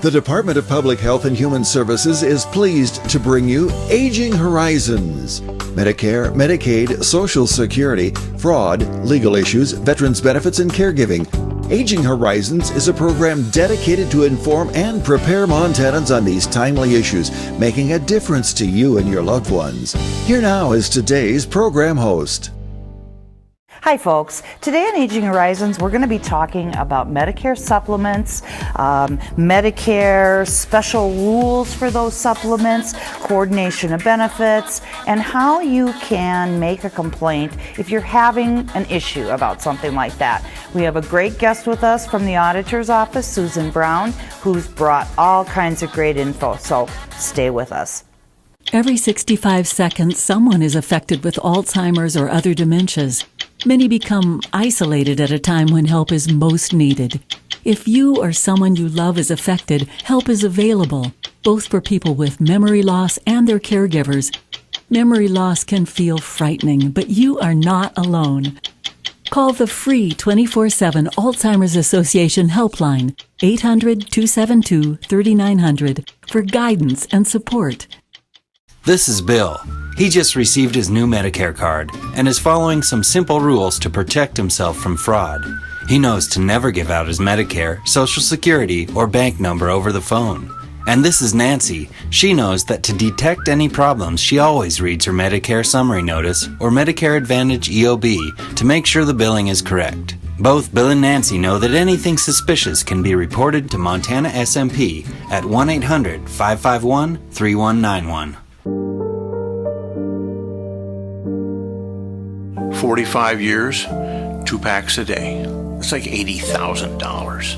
The Department of Public Health and Human Services is pleased to bring you Aging Horizons. Medicare, Medicaid, Social Security, fraud, legal issues, veterans benefits, and caregiving. Aging Horizons is a program dedicated to inform and prepare Montanans on these timely issues, making a difference to you and your loved ones. Here now is today's program host. Hi folks, today on Aging Horizons we're going to be talking about Medicare supplements, Medicare special rules for those supplements, coordination of benefits, and how you can make a complaint if you're having an issue about something like that. We have a great guest with us from the auditor's office, Susan Brown, who's brought all kinds of great info, so stay with us. Every 65 seconds, someone is affected with Alzheimer's or other dementias. Many become isolated at a time when help is most needed. If you or someone you love is affected, help is available, both for people with memory loss and their caregivers. Memory loss can feel frightening, but you are not alone. Call the free 24/7 Alzheimer's Association helpline, 800-272-3900, for guidance and support. This is Bill. He just received his new Medicare card and is following some simple rules to protect himself from fraud. He knows to never give out his Medicare, Social Security, or bank number over the phone. And this is Nancy. She knows that to detect any problems, she always reads her Medicare Summary Notice or Medicare Advantage EOB to make sure the billing is correct. Both Bill and Nancy know that anything suspicious can be reported to Montana SMP at 1-800-551-3191. 45 years, 2 packs a day. That's like $80,000.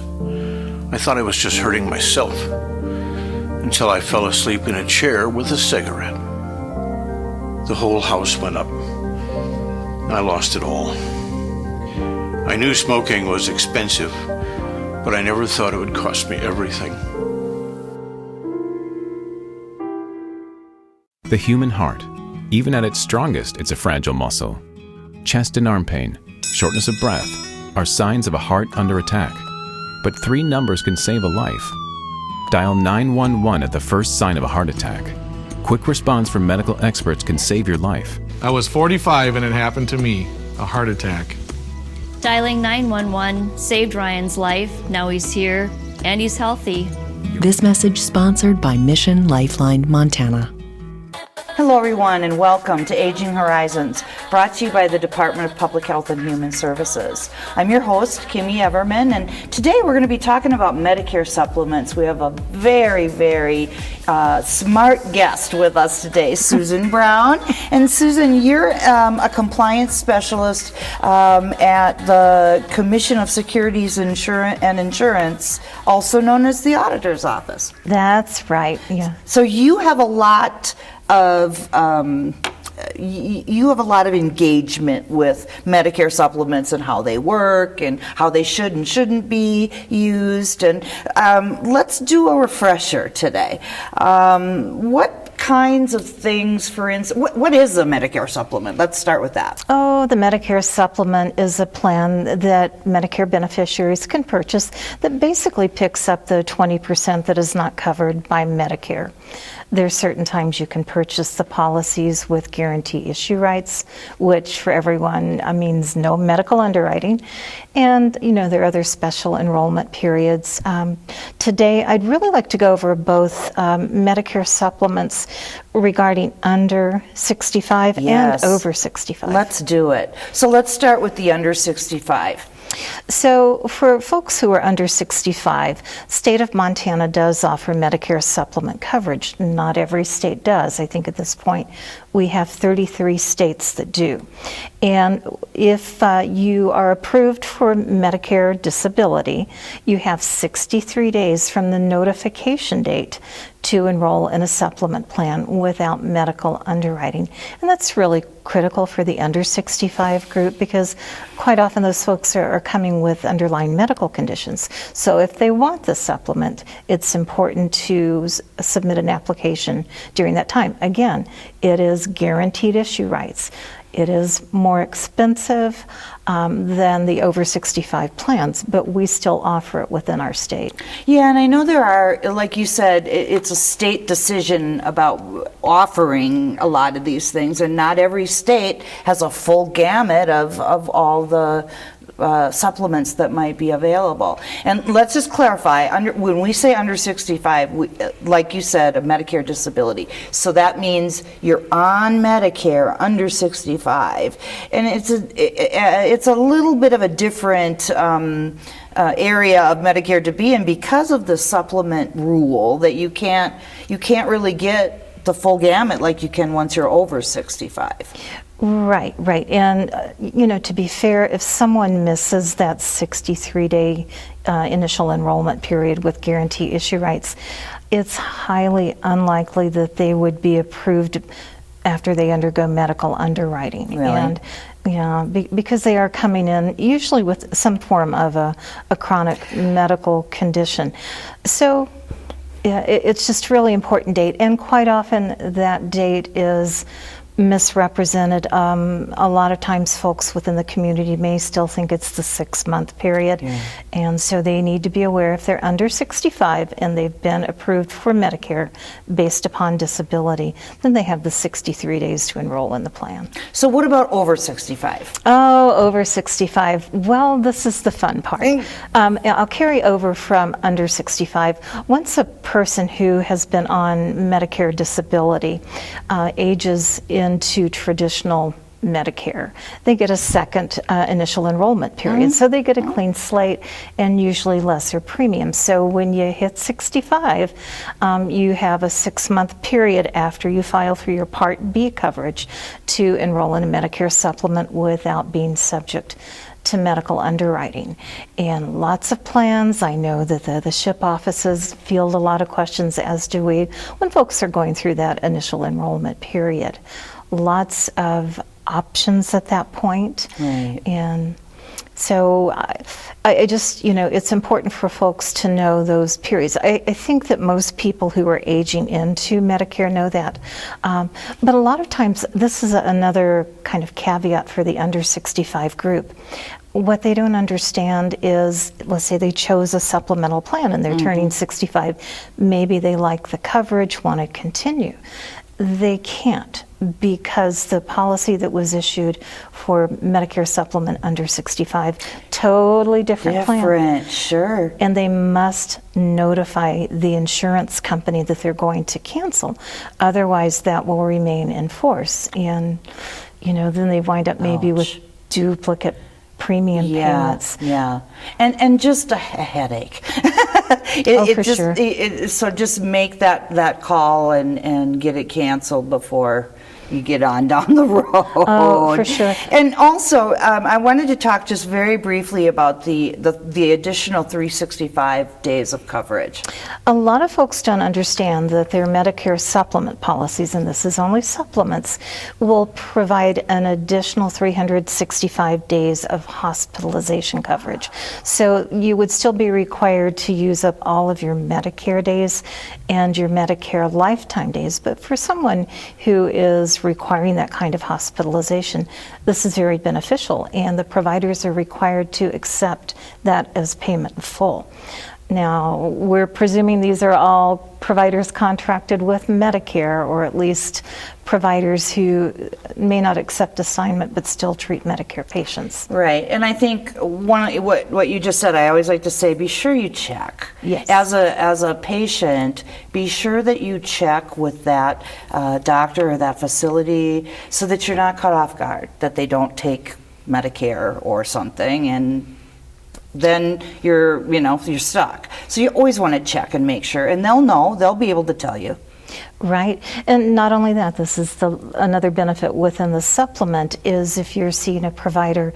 I thought I was just hurting myself until I fell asleep in a chair with a cigarette. The whole house went up. I lost it all. I knew smoking was expensive, but I never thought it would cost me everything. The human heart. Even at its strongest, it's a fragile muscle. Chest and arm pain, shortness of breath, are signs of a heart under attack. But 3 numbers can save a life. Dial 911 at the first sign of a heart attack. Quick response from medical experts can save your life. I was 45 and it happened to me, a heart attack. Dialing 911 saved Ryan's life. Now he's here and he's healthy. This message sponsored by Mission Lifeline Montana. Hello everyone and welcome to Aging Horizons, brought to you by the Department of Public Health and Human Services. I'm your host, Kimmy Everman, and today we're going to be talking about Medicare supplements. We have a very smart guest with us today, Susan Brown. And Susan, you're a compliance specialist at the Commission of Securities and Insurance, also known as the Auditor's Office. That's right, yeah. So you have a lot of engagement with Medicare supplements and how they work and how they should and shouldn't be used. And let's do a refresher today. What kinds of things, for instance, what is a Medicare supplement? Let's start with that. Oh, the Medicare supplement is a plan that Medicare beneficiaries can purchase that basically picks up the 20% that is not covered by Medicare. There's certain times you can purchase the policies with guarantee issue rights, which for everyone means no medical underwriting. And, there are other special enrollment periods. Today, I'd really like to go over both Medicare supplements regarding under 65 Yes. and over 65. Let's do it. So let's start with the under 65. So for folks who are under 65, state of Montana does offer Medicare supplement coverage. Not every state does. I think at this point we have 33 states that do. And if you are approved for Medicare disability, you have 63 days from the notification date to enroll in a supplement plan without medical underwriting. And that's really critical for the under 65 group because quite often those folks are coming with underlying medical conditions. So if they want the supplement, it's important to submit an application during that time. Again, it is guaranteed issue rights. It is more expensive than the over 65 plans, but we still offer it within our state. Yeah, and I know there are, like you said, it's a state decision about offering a lot of these things, and not every state has a full gamut of all the supplements that might be available. And let's just clarify, when we say under 65, like you said, a Medicare disability. So that means you're on Medicare under 65. And it's a little bit of a different area of Medicare to be in because of the supplement rule that you can't really get the full gamut like you can once you're over 65. Right. And, to be fair, if someone misses that 63-day initial enrollment period with guarantee issue rights, it's highly unlikely that they would be approved after they undergo medical underwriting. Really? And because they are coming in usually with some form of a chronic medical condition. So it's just really important date, and quite often that date is misrepresented. A lot of times folks within the community may still think it's the 6-month period, and so they need to be aware if they're under 65 and they've been approved for Medicare based upon disability, then they have the 63 days to enroll in the plan. So what about over 65? Oh, over 65. Well, this is the fun part. I'll carry over from under 65. Once a person who has been on Medicare disability ages into traditional Medicare, they get a second initial enrollment period. So they get a clean slate and usually lesser premium. So when you hit 65, you have a 6-month period after you file for your Part B coverage to enroll in a Medicare supplement without being subject to medical underwriting. And lots of plans. I know that the SHIP offices field a lot of questions, as do we, when folks are going through that initial enrollment period. Lots of options at that point. Right. And so I just, it's important for folks to know those periods. I think that most people who are aging into Medicare know that. But a lot of times, this is another kind of caveat for the under 65 group. What they don't understand is, let's say they chose a supplemental plan and they're turning 65. Maybe they like the coverage, want to continue. They can't, because the policy that was issued for Medicare Supplement under 65, totally different plan. Sure. And they must notify the insurance company that they're going to cancel. Otherwise, that will remain in force. And, then they wind up maybe with duplicate premium payments. Yeah. And just a headache. So just make that call and get it canceled before you get on down the road. Oh, for sure. And also, I wanted to talk just very briefly about the additional 365 days of coverage. A lot of folks don't understand that their Medicare supplement policies, and this is only supplements, will provide an additional 365 days of hospitalization coverage. So you would still be required to use up all of your Medicare days and your Medicare lifetime days, but for someone who is requiring that kind of hospitalization, this is very beneficial, and the providers are required to accept that as payment in full. Now, we're presuming these are all providers contracted with Medicare, or at least providers who may not accept assignment but still treat Medicare patients. Right, and I think what you just said, I always like to say, be sure you check. Yes. As a patient, be sure that you check with that doctor or that facility so that you're not caught off guard, that they don't take Medicare or something, and then you're stuck. So you always want to check and make sure, and they'll be able to tell you. Right, and not only that, this is another benefit within the supplement is if you're seeing a provider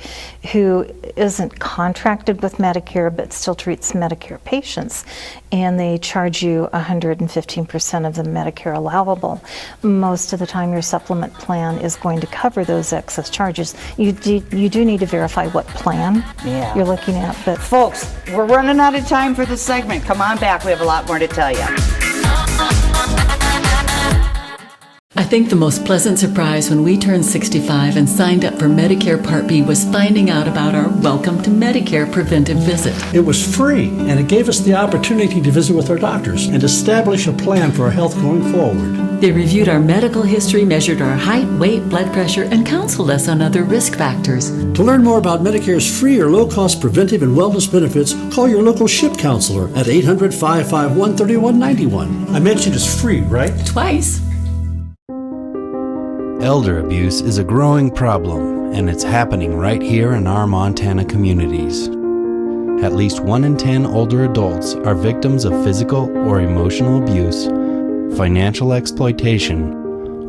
who isn't contracted with Medicare but still treats Medicare patients, and they charge you 115% of the Medicare allowable, most of the time your supplement plan is going to cover those excess charges. You do need to verify what plan you're looking at. But folks, we're running out of time for this segment. Come on back, we have a lot more to tell you. I think the most pleasant surprise when we turned 65 and signed up for Medicare Part B was finding out about our Welcome to Medicare preventive visit. It was free, and it gave us the opportunity to visit with our doctors and establish a plan for our health going forward. They reviewed our medical history, measured our height, weight, blood pressure, and counseled us on other risk factors. To learn more about Medicare's free or low-cost preventive and wellness benefits, call your local SHIP counselor at 800-551-3191. I mentioned it's free, right? Twice. Elder abuse is a growing problem, and it's happening right here in our Montana communities. At least 1 in 10 older adults are victims of physical or emotional abuse, financial exploitation,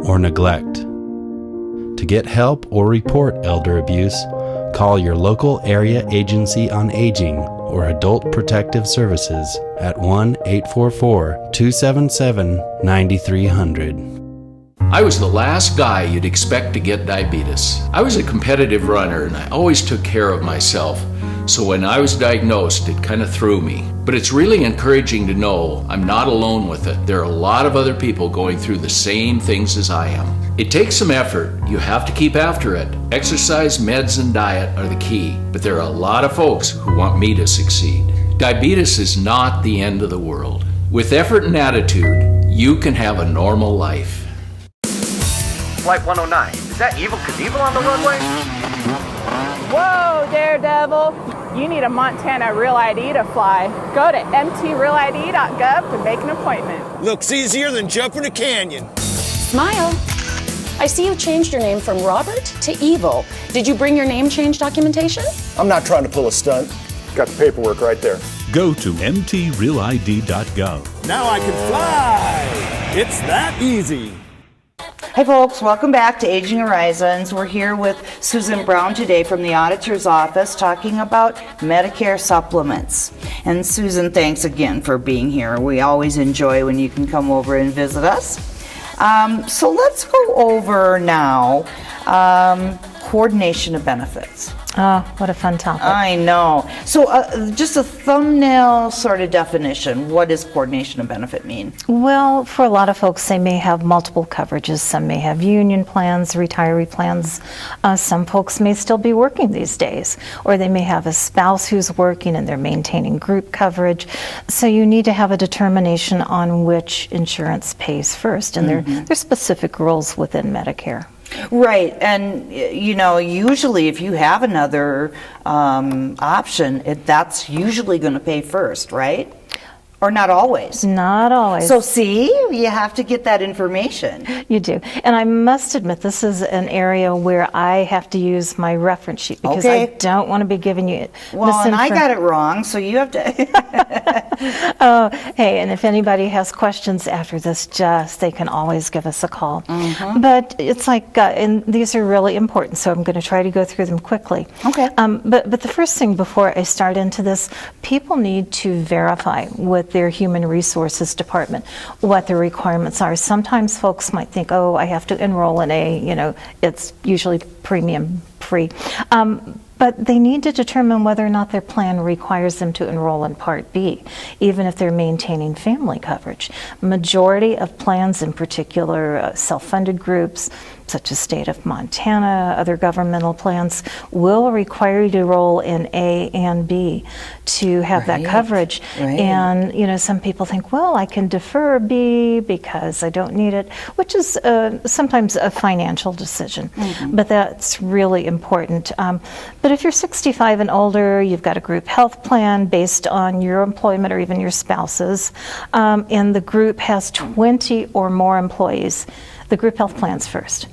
or neglect. To get help or report elder abuse, call your local area agency on aging or Adult Protective Services at 1-844-277-9300. I was the last guy you'd expect to get diabetes. I was a competitive runner and I always took care of myself. So when I was diagnosed, it kind of threw me. But it's really encouraging to know I'm not alone with it. There are a lot of other people going through the same things as I am. It takes some effort. You have to keep after it. Exercise, meds, and diet are the key. But there are a lot of folks who want me to succeed. Diabetes is not the end of the world. With effort and attitude, you can have a normal life. Flight 109, is that Evel Knievel on the runway? Whoa, Daredevil. You need a Montana Real ID to fly. Go to mtrealid.gov to make an appointment. Looks easier than jumping a canyon. Smile. I see you changed your name from Robert to Evil. Did you bring your name change documentation? I'm not trying to pull a stunt. Got the paperwork right there. Go to mtrealid.gov. Now I can fly. It's that easy. Hi folks, welcome back to Aging Horizons. We're here with Susan Brown today from the Auditor's Office talking about Medicare Supplements. And Susan, thanks again for being here. We always enjoy when you can come over and visit us. So let's go over now coordination of benefits. Oh, what a fun topic. I know. So just a thumbnail sort of definition. What does coordination of benefit mean? Well, for a lot of folks, they may have multiple coverages. Some may have union plans, retiree plans. Some folks may still be working these days, or they may have a spouse who's working and they're maintaining group coverage. So you need to have a determination on which insurance pays first, and there's specific rules within Medicare. Right, and you know, usually if you have another option, that's usually going to pay first, right? Or not always? Not always. So see, you have to get that information. You do. And I must admit, this is an area where I have to use my reference sheet because I don't want to be giving you well, and I got it wrong, so you have to. Oh, hey, and if anybody has questions after this, they can always give us a call. But it's like, and these are really important, so I'm going to try to go through them quickly. Okay. But the first thing before I start into this, people need to verify with their human resources department what the requirements are. Sometimes folks might think, oh, I have to enroll in it's usually premium free. But they need to determine whether or not their plan requires them to enroll in Part B, even if they're maintaining family coverage. Majority of plans, in particular self-funded groups, such as State of Montana, other governmental plans, will require you to enroll in A and B to have that coverage. And, you know, some people think, well, I can defer B because I don't need it, which is sometimes a financial decision. But that's really important. But if you're 65 and older, you've got a group health plan based on your employment or even your spouse's, and the group has 20 or more employees, the group health plan's first.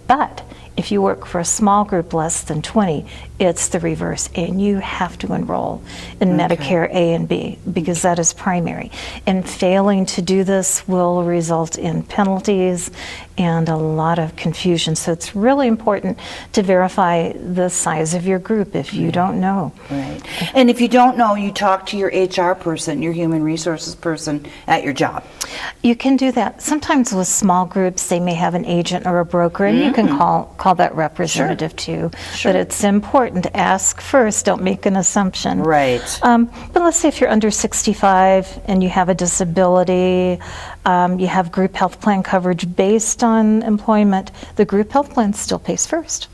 But if you work for a small group less than 20, it's the reverse, and you have to enroll in Medicare A and B because that is primary. And failing to do this will result in penalties and a lot of confusion. So it's really important to verify the size of your group if you don't know. And if you don't know, you talk to your HR person, your human resources person at your job. You can do that. Sometimes with small groups, they may have an agent or a broker, and you can call call that representative too. But it's important to ask first, don't make an assumption. Right. But let's say if you're under 65 and you have a disability, you have group health plan coverage based on employment, the group health plan still pays first.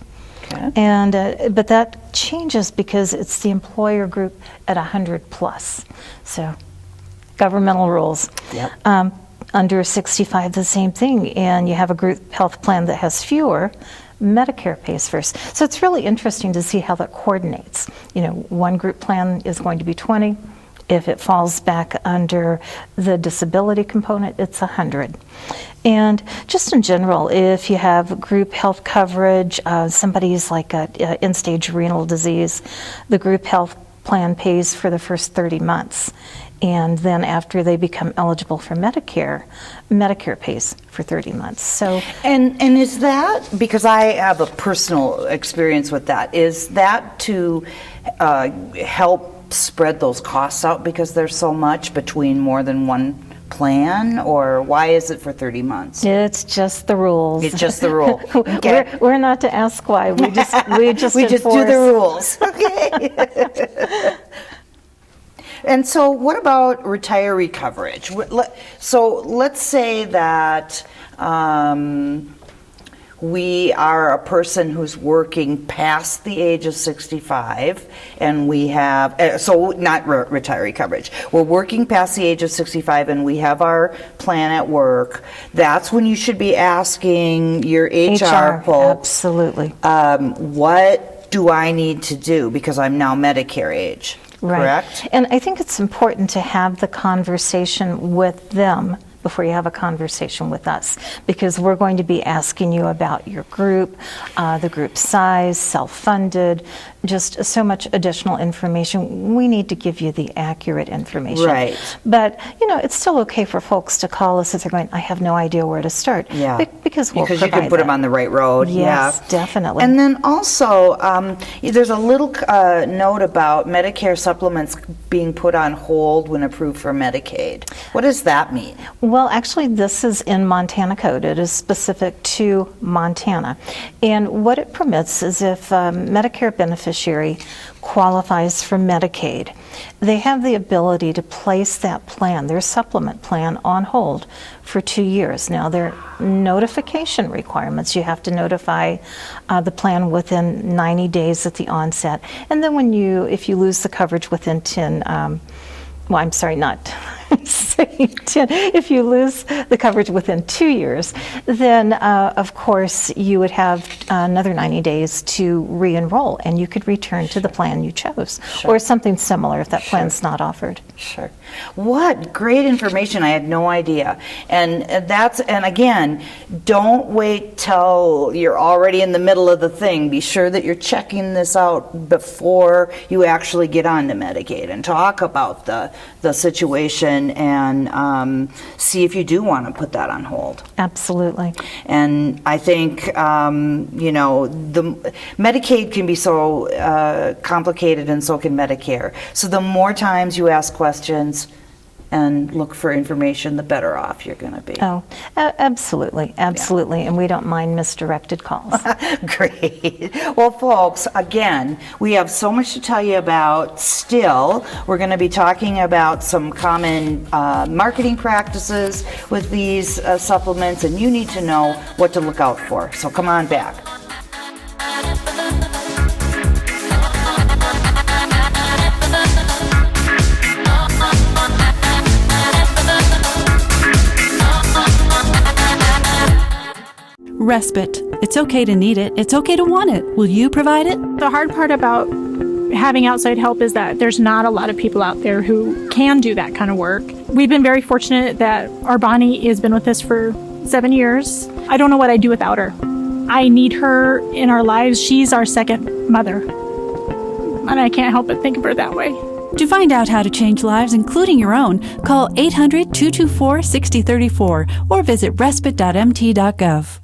Okay. And but that changes because it's the employer group at 100 plus. So governmental rules. Yep. Under 65, the same thing, and you have a group health plan that has fewer, Medicare pays first. So it's really interesting to see how that coordinates. You know, one group plan is going to be 20. If it falls back under the disability component, it's 100. And just in general, if you have group health coverage, somebody's like a end-stage renal disease, the group health plan pays for the first 30 months. And then after they become eligible for Medicare, Medicare pays for 30 months. So, and is that, because I have a personal experience with that, is that to help spread those costs out because there's so much between more than one plan, or why is it for 30 months? It's just the rules. It's just the rule. Okay. We're not to ask why. We just we just do the rules. Okay. And so what about retiree coverage? So let's say that we are a person who's working past the age of 65, and we have, so not retiree coverage. We're working past the age of 65 and we have our plan at work. That's when you should be asking your HR folks. Absolutely. What do I need to do because I'm now Medicare age? Right. Correct? And I think it's important to have the conversation with them before you have a conversation with us, because we're going to be asking you about your group, the group size, self-funded, just so much additional information. We need to give you the accurate information. Right. But, you know, it's still okay for folks to call us if they're going, I have no idea where to start. Yeah. Because we'll you can put them on the right road. Yes, yeah. definitely. And then also, there's a little note about Medicare supplements being put on hold when approved for Medicaid. What does that mean? Well, actually, this is in Montana code. It is specific to Montana. And what it permits is if a Medicare beneficiary qualifies for Medicaid, they have the ability to place that plan, their supplement plan, on hold for 2 years. Now, there are notification requirements. You have to notify the plan within 90 days at the onset. And then if you lose the coverage within 10, if you lose the coverage within 2 years, then of course you would have another 90 days to re-enroll, and you could return to the plan you chose, or something similar if that plan's not offered. Sure. What great information. I had no idea. And again, don't wait till you're already in the middle of the thing. Be sure that you're checking this out before you actually get on to Medicaid, and talk about the situation and see if you do want to put that on hold. Absolutely. And I think, the Medicaid can be so complicated, and so can Medicare. So the more times you ask questions and look for information, the better off you're going to be. Oh, absolutely, absolutely. Yeah. And we don't mind misdirected calls. Great. Well, folks, again, we have so much to tell you about still. We're going to be talking about some common marketing practices with these supplements, and you need to know what to look out for. So come on back. Respite. It's okay to need it. It's okay to want it. Will you provide it? The hard part about having outside help is that there's not a lot of people out there who can do that kind of work. We've been very fortunate that our Bonnie has been with us for 7 years. I don't know what I'd do without her. I need her in our lives. She's our second mother. And I can't help but think of her that way. To find out how to change lives, including your own, call 800-224-6034 or visit respite.mt.gov.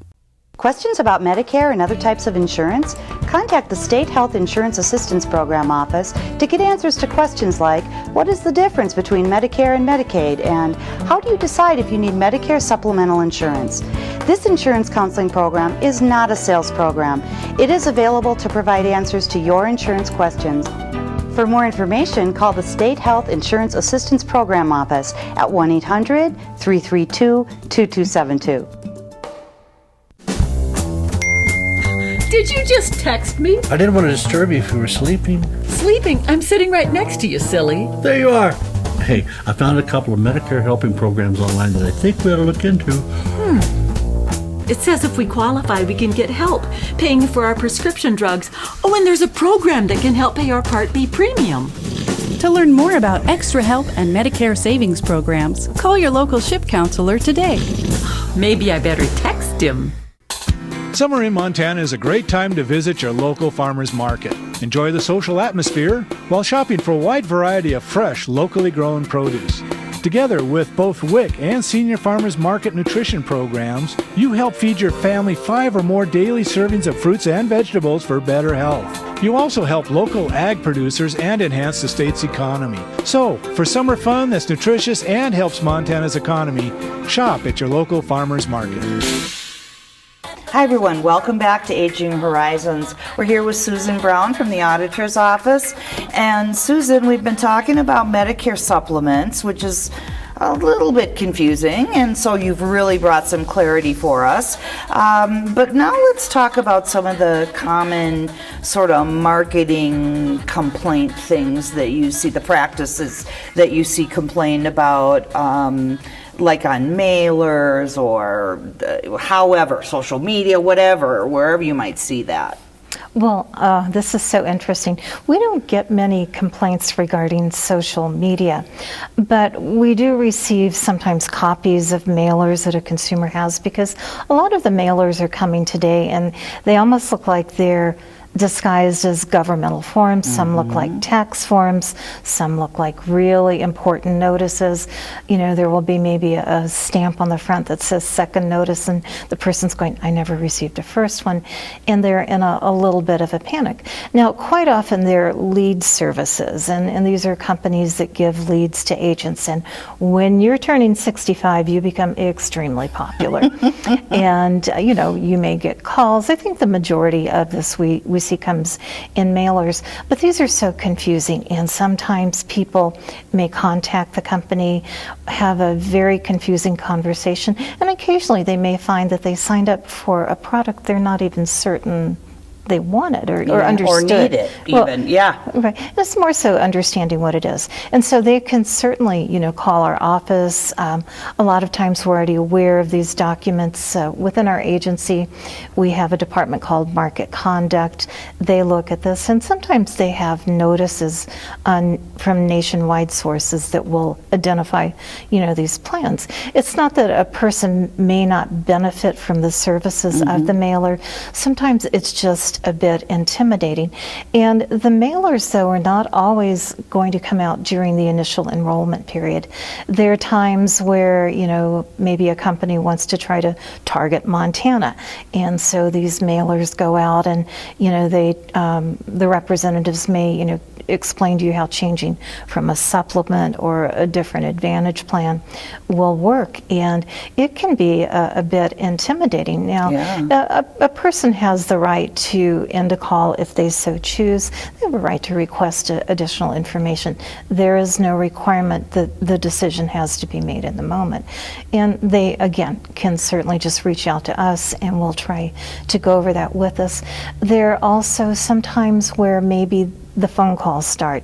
Questions about Medicare and other types of insurance? Contact the State Health Insurance Assistance Program office to get answers to questions like, what is the difference between Medicare and Medicaid? And how do you decide if you need Medicare supplemental insurance? This insurance counseling program is not a sales program. It is available to provide answers to your insurance questions. For more information, call the State Health Insurance Assistance Program office at 1-800-332-2272. Did you just text me? I didn't want to disturb you if you were sleeping. Sleeping? I'm sitting right next to you, silly. There you are. Hey, I found a couple of Medicare helping programs online that I think we ought to look into. It says if we qualify, we can get help paying for our prescription drugs. Oh, and there's a program that can help pay our Part B premium. To learn more about extra help and Medicare savings programs, call your local SHIP counselor today. Maybe I better text him. Summer in Montana is a great time to visit your local farmer's market. Enjoy the social atmosphere while shopping for a wide variety of fresh, locally grown produce. Together with both WIC and Senior Farmers Market nutrition programs, you help feed your family 5 or more daily servings of fruits and vegetables for better health. You also help local ag producers and enhance the state's economy. So, for summer fun that's nutritious and helps Montana's economy, shop at your local farmer's market. Hi everyone, welcome back to Aging Horizons. We're here with Susan Brown from the Auditor's Office. And Susan, we've been talking about Medicare supplements, which is a little bit confusing, and so you've really brought some clarity for us. But now let's talk about some of the common sort of marketing complaint things that you see, the practices that you see complained about, like on mailers or however, social media, whatever, wherever you might see that. Well, this is so interesting. We don't get many complaints regarding social media, but we do receive sometimes copies of mailers that a consumer has, because a lot of the mailers are coming today and they almost look like they're disguised as governmental forms. Some look like tax forms, some look like really important notices. You know, there will be maybe a stamp on the front that says second notice, and the person's going, I never received a first one, and they're in a little bit of a panic. Now, quite often they're lead services, and these are companies that give leads to agents, and when you're turning 65, you become extremely popular. And, you know, you may get calls. I think the majority of this we see comes in mailers, but these are so confusing, and sometimes people may contact the company, have a very confusing conversation, and occasionally they may find that they signed up for a product they're not even certain they wanted or understood. Or need it, even, yeah. Right. It's more so understanding what it is. And so they can certainly, you know, call our office. A lot of times we're already aware of these documents. Within our agency, we have a department called Market Conduct. They look at this, and sometimes they have notices from nationwide sources that will identify, you know, these plans. It's not that a person may not benefit from the services of the mailer. Sometimes it's just a bit intimidating. And the mailers, though, are not always going to come out during the initial enrollment period. There are times where, you know, maybe a company wants to try to target Montana, and so these mailers go out, and, you know, they the representatives may, you know, explain to you how changing from a supplement or a different advantage plan will work, and it can be a bit intimidating. Now, a person has the right to end a call if they so choose. They have a right to request additional information. There is no requirement that the decision has to be made in the moment, and they, again, can certainly just reach out to us and we'll try to go over that with us. There are also sometimes where maybe the phone calls start,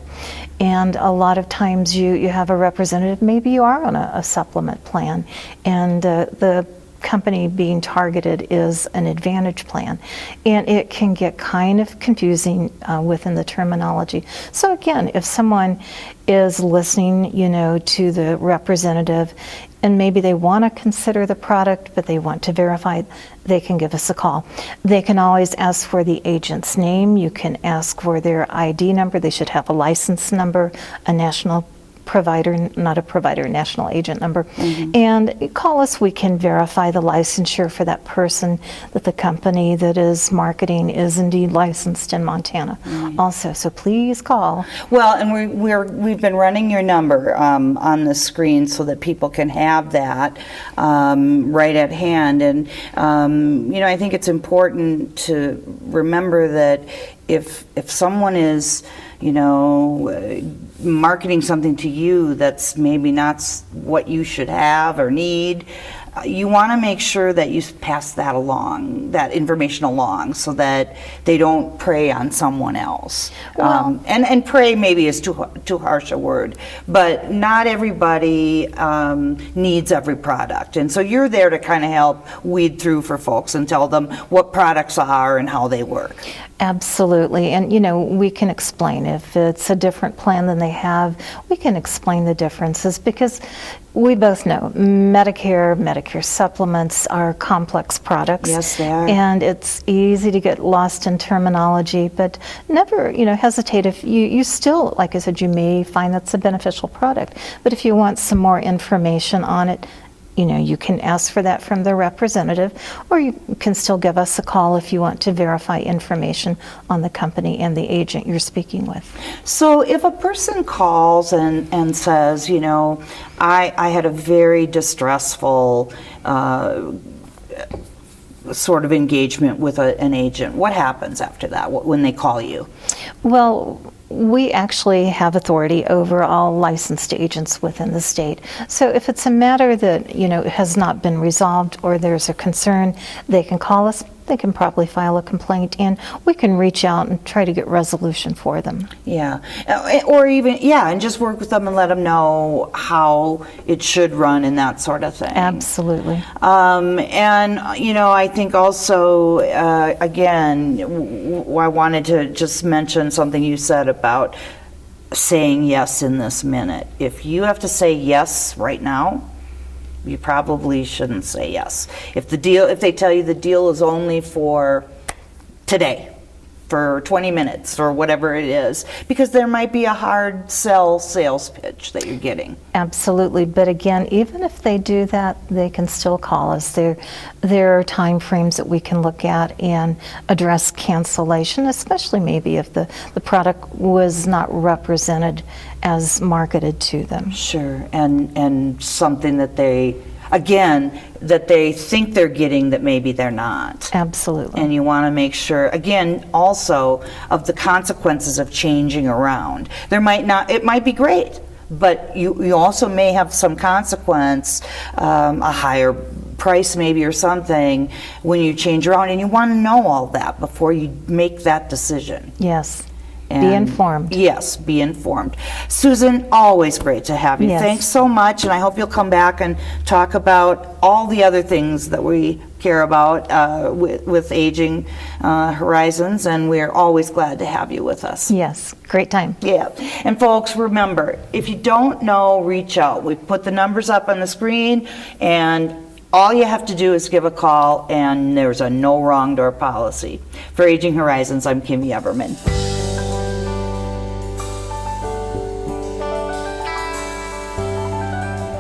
and a lot of times you have a representative, maybe you are on a supplement plan, and the company being targeted is an advantage plan, and it can get kind of confusing within the terminology. So again, if someone is listening, you know, to the representative, and maybe they want to consider the product, but they want to verify, they can give us a call. They can always ask for the agent's name. You can ask for their ID number. They should have a license number, a national national agent number. And call us, we can verify the licensure for that person, that the company that is marketing is indeed licensed in Montana also. So please call. Well, and we've been running your number on the screen so that people can have that right at hand. And I think it's important to remember that if someone is marketing something to you that's maybe not what you should have or need, you want to make sure that you pass that information along, so that they don't prey on someone else. Well, and prey maybe is too harsh a word, but not everybody needs every product. And so you're there to kind of help weed through for folks and tell them what products are and how they work. Absolutely. And, we can explain if it's a different plan than they have, we can explain the differences, because we both know Medicare supplements are complex products. Yes, they are. And it's easy to get lost in terminology, but never, hesitate. If you still, like I said, you may find that's a beneficial product, but if you want some more information on it, you can ask for that from the representative, or you can still give us a call if you want to verify information on the company and the agent you're speaking with. So if a person calls and says, I had a very distressful sort of engagement with an agent, what happens after that when they call you? Well, we actually have authority over all licensed agents within the state. So if it's a matter that, has not been resolved, or there's a concern, they can call us. They can probably file a complaint, and we can reach out and try to get resolution for them. Yeah, or even, and just work with them and let them know how it should run and that sort of thing. Absolutely. And, I think also, again, I wanted to just mention something you said about saying yes in this minute. If you have to say yes right now, you probably shouldn't say yes. If they tell you the deal is only for today, for 20 minutes or whatever it is, because there might be a hard sales pitch that you're getting. Absolutely. But again, even if they do that, they can still call us. There are time frames that we can look at and address cancellation, especially maybe if the product was not represented as marketed to them. Sure. And something that they think they're getting that maybe they're not. Absolutely. And you want to make sure, again, also of the consequences of changing around. It might be great, but you also may have some consequence, a higher price maybe or something, when you change around, and you want to know all that before you make that decision. Yes. Be informed. Yes, be informed. Susan, always great to have you. Yes. Thanks so much, and I hope you'll come back and talk about all the other things that we care about with Aging Horizons, and we're always glad to have you with us. Yes, great time. Yeah, and folks, remember, if you don't know, reach out. We put the numbers up on the screen, and all you have to do is give a call, and there's a no wrong door policy. For Aging Horizons, I'm Kimmy Everman.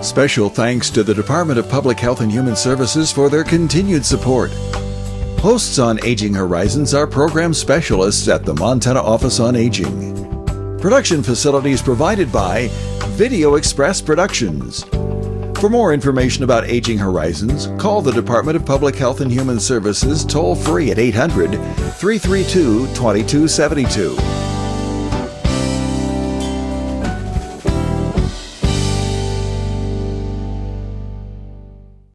Special thanks to the Department of Public Health and Human Services for their continued support. Hosts on Aging Horizons are program specialists at the Montana Office on Aging. Production facilities provided by Video Express Productions. For more information about Aging Horizons, call the Department of Public Health and Human Services toll-free at 800-332-2272.